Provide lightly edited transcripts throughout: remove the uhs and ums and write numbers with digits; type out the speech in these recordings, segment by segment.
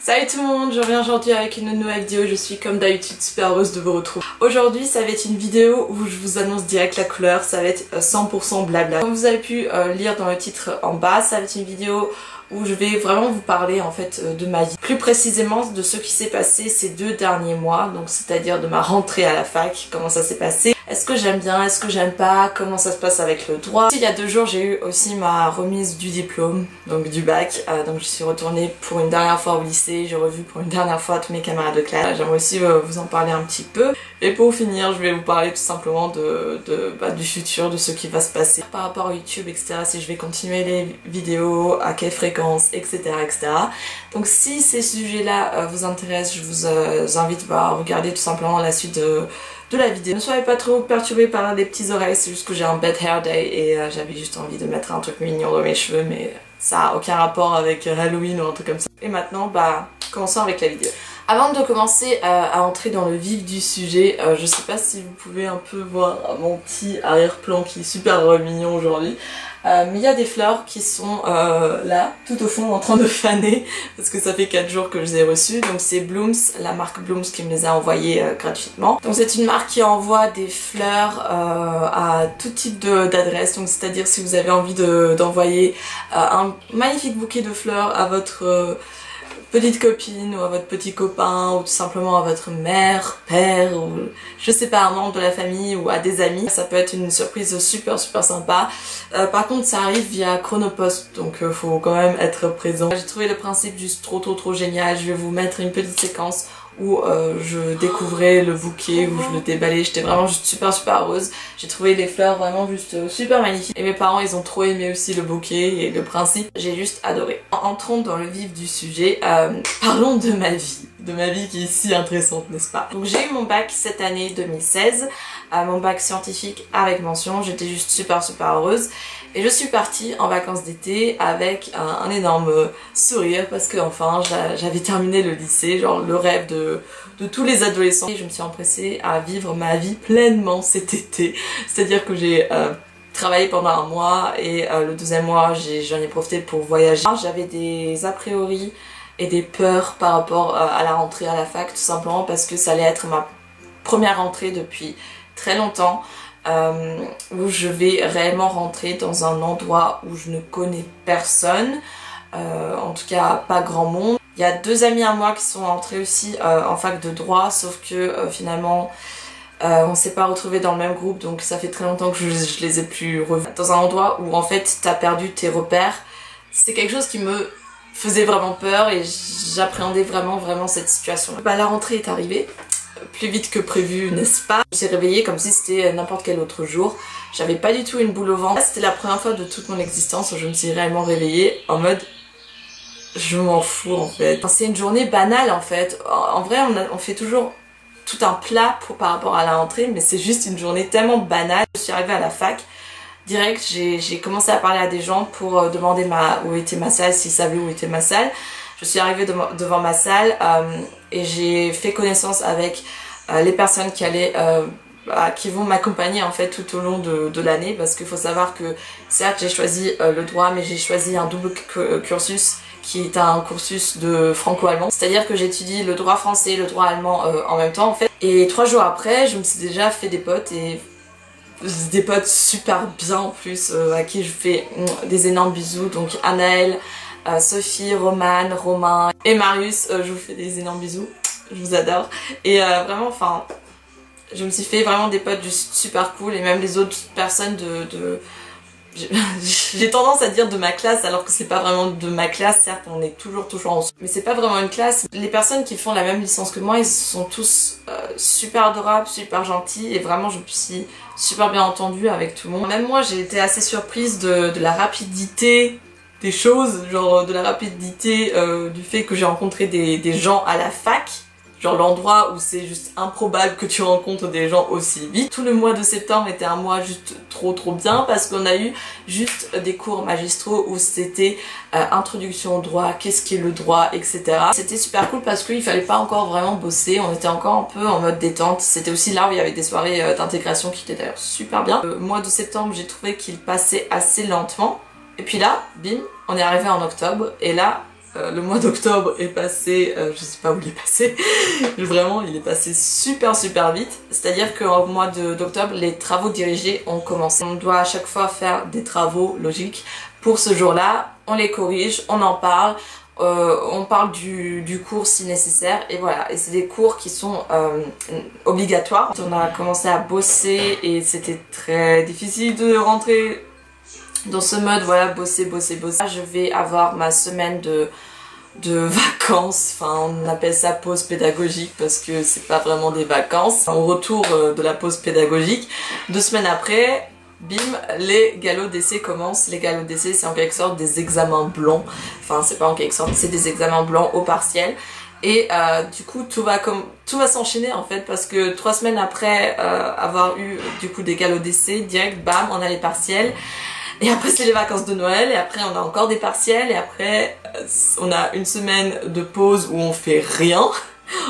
Salut tout le monde, je reviens aujourd'hui avec une nouvelle vidéo, je suis comme d'habitude super heureuse de vous retrouver. Aujourd'hui ça va être une vidéo où je vous annonce direct la couleur, ça va être 100% blabla. Comme vous avez pu lire dans le titre en bas, ça va être une vidéo où je vais vraiment vous parler en fait de ma vie. Plus précisément de ce qui s'est passé ces 2 derniers mois, donc c'est-à-dire de ma rentrée à la fac, comment ça s'est passé. Est-ce que j'aime bien, est-ce que j'aime pas, comment ça se passe avec le droit. Il y a 2 jours j'ai eu aussi ma remise du diplôme, donc du bac, donc je suis retournée pour une dernière fois au lycée, j'ai revu pour une dernière fois tous mes camarades de classe. J'aimerais aussi vous en parler un petit peu. Et pour finir, je vais vous parler tout simplement du futur, de ce qui va se passer par rapport à YouTube, etc. Si je vais continuer les vidéos, à quelle fréquence, etc. etc. Donc si ces sujets-là vous intéressent, je vous invite à regarder tout simplement la suite de la vidéo. Ne soyez pas trop perturbés par les petits oreilles, c'est juste que j'ai un bad hair day et j'avais juste envie de mettre un truc mignon dans mes cheveux, mais ça a aucun rapport avec Halloween ou un truc comme ça. Et maintenant, commençons avec la vidéo. Avant de commencer à entrer dans le vif du sujet, je sais pas si vous pouvez un peu voir mon petit arrière-plan qui est super mignon aujourd'hui. Mais il y a des fleurs qui sont là, tout au fond, en train de faner, parce que ça fait 4 jours que je les ai reçues. Donc c'est Blooms, la marque Blooms qui me les a envoyées gratuitement. Donc c'est une marque qui envoie des fleurs à tout type d'adresse. Donc c'est-à-dire si vous avez envie d'envoyer un magnifique bouquet de fleurs à votre petite copine ou à votre petit copain ou tout simplement à votre mère, père ou je sais pas, un membre de la famille ou à des amis. Ça peut être une surprise super sympa. Par contre ça arrive via Chronopost, donc faut quand même être présent. J'ai trouvé le principe juste trop génial. Je vais vous mettre une petite séquence où je découvrais le bouquet, où je le déballais. J'étais vraiment juste super heureuse. J'ai trouvé les fleurs vraiment juste super magnifiques. Et mes parents ils ont trop aimé aussi le bouquet et le principe. J'ai juste adoré. Entrons dans le vif du sujet. Parlons de ma vie. De ma vie qui est si intéressante, n'est-ce pas? Donc j'ai eu mon bac cette année 2016. Mon bac scientifique avec mention. J'étais juste super heureuse. Et je suis partie en vacances d'été avec un énorme sourire parce que enfin j'avais terminé le lycée, genre le rêve de tous les adolescents. Et je me suis empressée à vivre ma vie pleinement cet été. C'est-à-dire que j'ai travaillé pendant un mois et le 2e mois j'en ai profité pour voyager. J'avais des a priori et des peurs par rapport à la rentrée à la fac, tout simplement parce que ça allait être ma première rentrée depuis très longtemps. Où je vais réellement rentrer dans un endroit où je ne connais personne, en tout cas pas grand monde. Il y a 2 amis à moi qui sont entrés aussi en fac de droit, sauf que finalement on s'est pas retrouvés dans le même groupe, donc ça fait très longtemps que je les ai plus revus. Dans un endroit où en fait t'as perdu tes repères, c'est quelque chose qui me faisait vraiment peur et j'appréhendais vraiment cette situation. La rentrée est arrivée. Plus vite que prévu, n'est-ce pas? Je me suis réveillée comme si c'était n'importe quel autre jour. J'avais pas du tout une boule au ventre. C'était la première fois de toute mon existence où je me suis réellement réveillée en mode je m'en fous en fait. C'est une journée banale en fait. En vrai on fait toujours tout un plat par rapport à la rentrée, mais c'est juste une journée tellement banale. Je suis arrivée à la fac. Direct j'ai commencé à parler à des gens pour demander où était ma salle, s'ils savaient où était ma salle. Je suis arrivée devant ma salle et j'ai fait connaissance avec les personnes qui vont m'accompagner en fait tout au long de l'année, parce qu'il faut savoir que certes j'ai choisi le droit, mais j'ai choisi un double cursus qui est un cursus de franco-allemand, c'est-à-dire que j'étudie le droit français et le droit allemand en même temps en fait. Et 3 jours après je me suis déjà fait des potes, et des potes super bien en plus, à qui je fais des énormes bisous. Donc Anaël, Sophie, Romane, Romain et Marius, je vous fais des énormes bisous, je vous adore. Et vraiment, enfin, je me suis fait vraiment des potes juste super cool, et même les autres personnes j'ai tendance à dire de ma classe, alors que c'est pas vraiment de ma classe. Certes on est toujours ensemble, mais c'est pas vraiment une classe. Les personnes qui font la même licence que moi, ils sont tous super adorables, super gentils, et vraiment je me suis super bien entendue avec tout le monde. Même moi j'ai été assez surprise de la rapidité des choses, genre de la rapidité du fait que j'ai rencontré des gens à la fac. Genre l'endroit où c'est juste improbable que tu rencontres des gens aussi vite. Tout le mois de septembre était un mois juste trop bien, parce qu'on a eu juste des cours magistraux où c'était introduction au droit, qu'est-ce qu'est le droit, etc. C'était super cool parce qu'il fallait pas encore vraiment bosser, on était encore un peu en mode détente. C'était aussi là où il y avait des soirées d'intégration qui étaient d'ailleurs super bien. Le mois de septembre j'ai trouvé qu'il passait assez lentement. Et puis là, bim, on est arrivé en octobre et là le mois d'octobre est passé, je sais pas où il est passé, vraiment il est passé super vite. C'est-à-dire qu'au mois d'octobre, les travaux dirigés ont commencé. On doit à chaque fois faire des travaux logiques pour ce jour-là, on les corrige, on en parle. On parle du cours si nécessaire et voilà, et c'est des cours qui sont obligatoires. On a commencé à bosser et c'était très difficile de rentrer dans ce mode, voilà, bosser. Je vais avoir ma semaine de vacances, enfin on appelle ça pause pédagogique parce que c'est pas vraiment des vacances. Au retour de la pause pédagogique, 2 semaines après, bim, les galops d'essai commencent. Les galops d'essai, c'est en quelque sorte des examens blancs. Enfin, c'est pas en quelque sorte, c'est des examens blancs au partiel. Et du coup, tout va s'enchaîner en fait, parce que 3 semaines après avoir eu du coup des galops d'essai, direct, bam, on a les partiels. Et après, c'est les vacances de Noël, et après, on a encore des partiels, et après, on a une semaine de pause où on fait rien,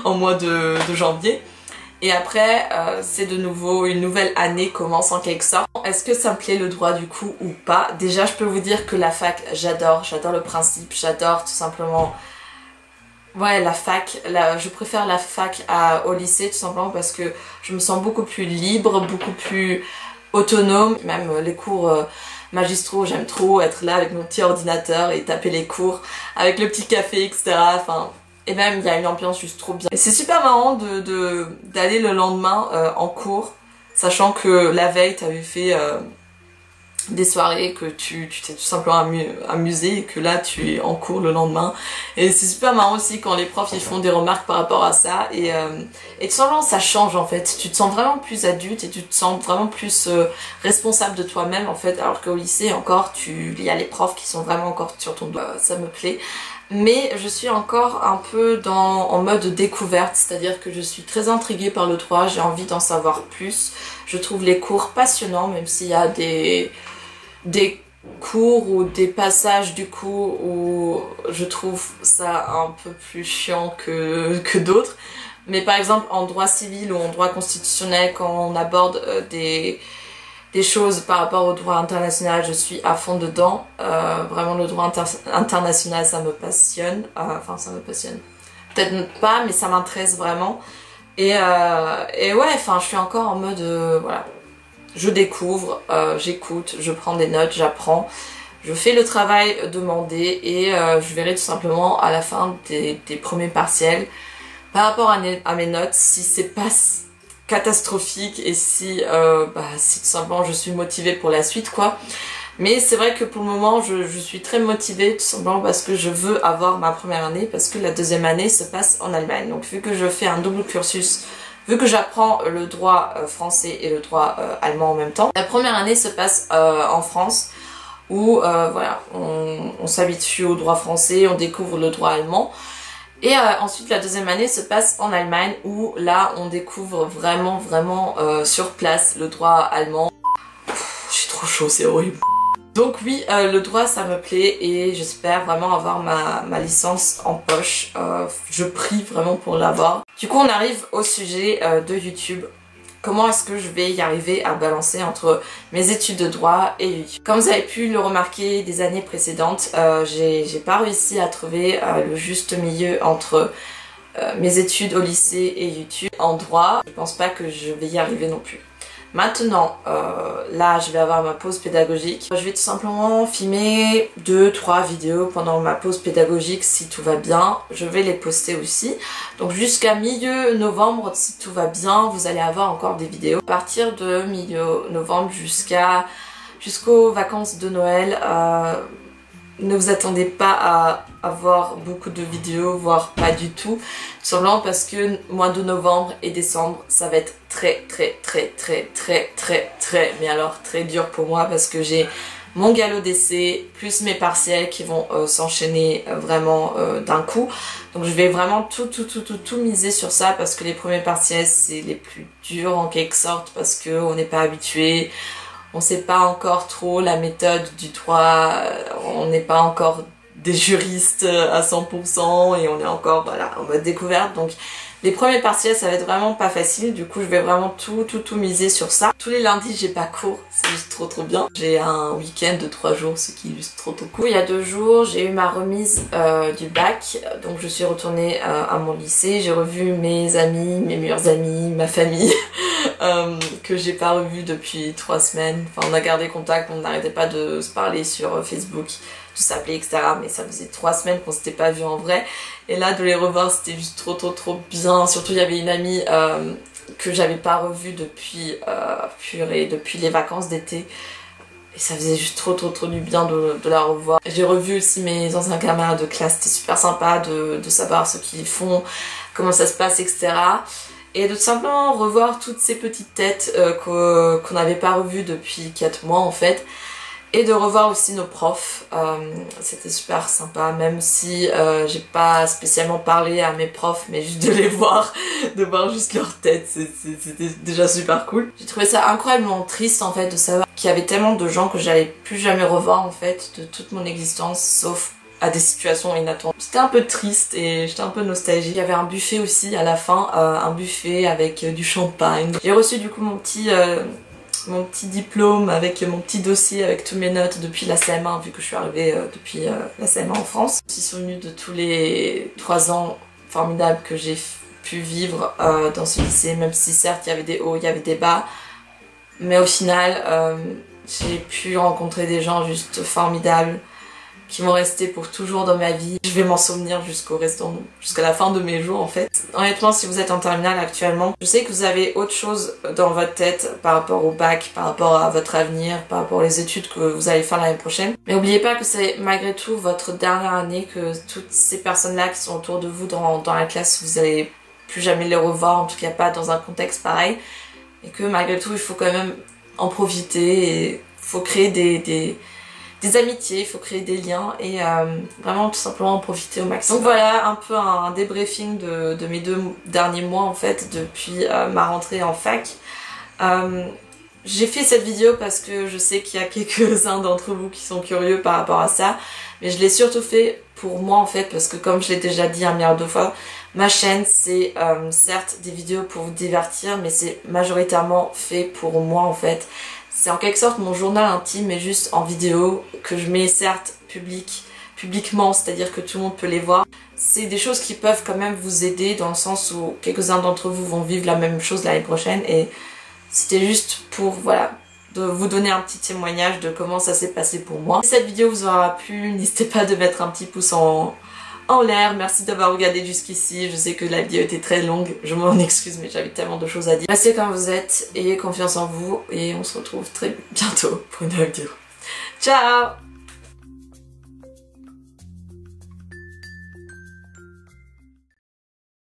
en mois de janvier. Et après, c'est de nouveau une nouvelle année commence en quelque sorte. Est-ce que ça me plaît le droit du coup ou pas? Déjà, je peux vous dire que la fac, j'adore le principe, j'adore tout simplement... Ouais, la fac, je préfère la fac au lycée tout simplement parce que je me sens beaucoup plus libre, beaucoup plus autonome. Même les cours magistraux, j'aime trop être là avec mon petit ordinateur et taper les cours avec le petit café, etc. Enfin... Et même, il y a une ambiance juste trop bien. Et c'est super marrant d'aller le lendemain en cours, sachant que la veille, tu avais fait des soirées, que tu t'es tout simplement amusé et que là, tu es en cours le lendemain. Et c'est super marrant aussi quand les profs ils font des remarques par rapport à ça. Et tout simplement, ça change en fait. Tu te sens vraiment plus adulte et tu te sens vraiment plus responsable de toi-même en fait. Alors qu'au lycée, encore, il y a les profs qui sont vraiment encore sur ton dos. Ça me plaît. Mais je suis encore un peu en mode découverte, c'est-à-dire que je suis très intriguée par le droit, j'ai envie d'en savoir plus. Je trouve les cours passionnants, même s'il y a des cours ou des passages du coup où je trouve ça un peu plus chiant que d'autres. Mais par exemple en droit civil ou en droit constitutionnel, quand on aborde des choses par rapport au droit international, je suis à fond dedans. Vraiment le droit international, ça me passionne. Enfin, ça me passionne. Peut-être pas, mais ça m'intéresse vraiment. Et ouais, enfin, je suis encore en mode, voilà. Je découvre, j'écoute, je prends des notes, j'apprends. Je fais le travail demandé et je verrai tout simplement à la fin des premiers partiels, par rapport à mes notes, si c'est pas catastrophique et si tout simplement je suis motivée pour la suite quoi. Mais c'est vrai que pour le moment je suis très motivée tout simplement parce que je veux avoir ma première année, parce que la deuxième année se passe en Allemagne. Donc vu que je fais un double cursus, vu que j'apprends le droit français et le droit allemand en même temps, la première année se passe en France où voilà, on s'habitue au droit français, on découvre le droit allemand. Et ensuite la deuxième année se passe en Allemagne où là on découvre vraiment sur place le droit allemand. J'ai trop chaud, c'est horrible. Donc oui, le droit ça me plaît et j'espère vraiment avoir ma licence en poche. Je prie vraiment pour l'avoir. Du coup on arrive au sujet de YouTube. Comment est-ce que je vais y arriver à balancer entre mes études de droit et YouTube? Comme vous avez pu le remarquer des années précédentes, j'ai pas réussi à trouver le juste milieu entre mes études au lycée et YouTube. En droit, je pense pas que je vais y arriver non plus. Maintenant, là je vais avoir ma pause pédagogique. Je vais tout simplement filmer 2-3 vidéos pendant ma pause pédagogique si tout va bien. Je vais les poster aussi. Donc jusqu'à milieu novembre, si tout va bien, vous allez avoir encore des vidéos. À partir de milieu novembre jusqu'aux vacances de Noël, ne vous attendez pas à avoir beaucoup de vidéos, voire pas du tout. Tout simplement parce que mois de novembre et décembre, ça va être très, mais alors très dur pour moi parce que j'ai mon galop d'essai plus mes partiels qui vont s'enchaîner vraiment d'un coup. Donc je vais vraiment tout miser sur ça parce que les premiers partiels c'est les plus durs en quelque sorte parce qu'on n'est pas habitué. On sait pas encore trop la méthode du droit, on n'est pas encore des juristes à 100% et on est encore voilà, en mode découverte. Donc Les premiers partiels ça va être vraiment pas facile, du coup je vais vraiment tout miser sur ça. Tous les lundis j'ai pas cours, c'est juste trop bien. J'ai un week-end de 3 jours, ce qui est juste trop cool. Il y a 2 jours j'ai eu ma remise du bac, donc je suis retournée à mon lycée. J'ai revu mes amis, mes meilleurs amis, ma famille que j'ai pas revu depuis 3 semaines. Enfin on a gardé contact, on n'arrêtait pas de se parler sur Facebook, tout s'appeler etc. Mais ça faisait 3 semaines qu'on s'était pas vu en vrai. Et là de les revoir c'était juste trop bien. Surtout il y avait une amie que j'avais pas revue depuis depuis les vacances d'été. Et ça faisait juste trop du bien de la revoir. J'ai revu aussi mes anciens camarades de classe, c'était super sympa de savoir ce qu'ils font, comment ça se passe etc. Et de tout simplement revoir toutes ces petites têtes qu'on n'avait pas revues depuis 4 mois en fait. Et de revoir aussi nos profs, c'était super sympa, même si j'ai pas spécialement parlé à mes profs, mais juste de les voir, de voir juste leur tête, c'était déjà super cool. J'ai trouvé ça incroyablement triste en fait de savoir qu'il y avait tellement de gens que j'allais plus jamais revoir en fait de toute mon existence, sauf à des situations inattendues. C'était un peu triste et j'étais un peu nostalgique. Il y avait un buffet aussi à la fin, un buffet avec du champagne. J'ai reçu du coup mon petit diplôme avec mon petit dossier avec toutes mes notes depuis la CM1 vu que je suis arrivée depuis la CM1 en France. Je me suis souvenue de tous les 3 ans formidables que j'ai pu vivre dans ce lycée, même si certes il y avait des hauts, il y avait des bas, mais au final j'ai pu rencontrer des gens juste formidables qui vont rester pour toujours dans ma vie. Je vais m'en souvenir jusqu'à la fin de mes jours en fait. Honnêtement, si vous êtes en terminale actuellement, je sais que vous avez autre chose dans votre tête par rapport au bac, par rapport à votre avenir, par rapport aux études que vous allez faire l'année prochaine. Mais n'oubliez pas que c'est malgré tout votre dernière année, que toutes ces personnes-là qui sont autour de vous dans la classe, vous allez plus jamais les revoir, en tout cas pas dans un contexte pareil. Et que malgré tout, il faut quand même en profiter et il faut créer des amitiés, il faut créer des liens et vraiment tout simplement en profiter au maximum. Donc voilà un peu un débriefing de mes 2 derniers mois en fait depuis ma rentrée en fac. J'ai fait cette vidéo parce que je sais qu'il y a quelques-uns d'entre vous qui sont curieux par rapport à ça, mais je l'ai surtout fait pour moi en fait parce que comme je l'ai déjà dit 1 milliard de fois, ma chaîne c'est certes des vidéos pour vous divertir, mais c'est majoritairement fait pour moi en fait. C'est en quelque sorte mon journal intime, mais juste en vidéo, que je mets certes publiquement, c'est-à-dire que tout le monde peut les voir. C'est des choses qui peuvent quand même vous aider dans le sens où quelques-uns d'entre vous vont vivre la même chose l'année prochaine et c'était juste pour, voilà, de vous donner un petit témoignage de comment ça s'est passé pour moi. Si cette vidéo vous aura plu, n'hésitez pas de mettre un petit pouce en l'air. Merci d'avoir regardé jusqu'ici. Je sais que la vidéo était très longue, je m'en excuse mais j'avais tellement de choses à dire. Restez comme vous êtes, ayez confiance en vous et on se retrouve très bientôt pour une nouvelle vidéo. Ciao!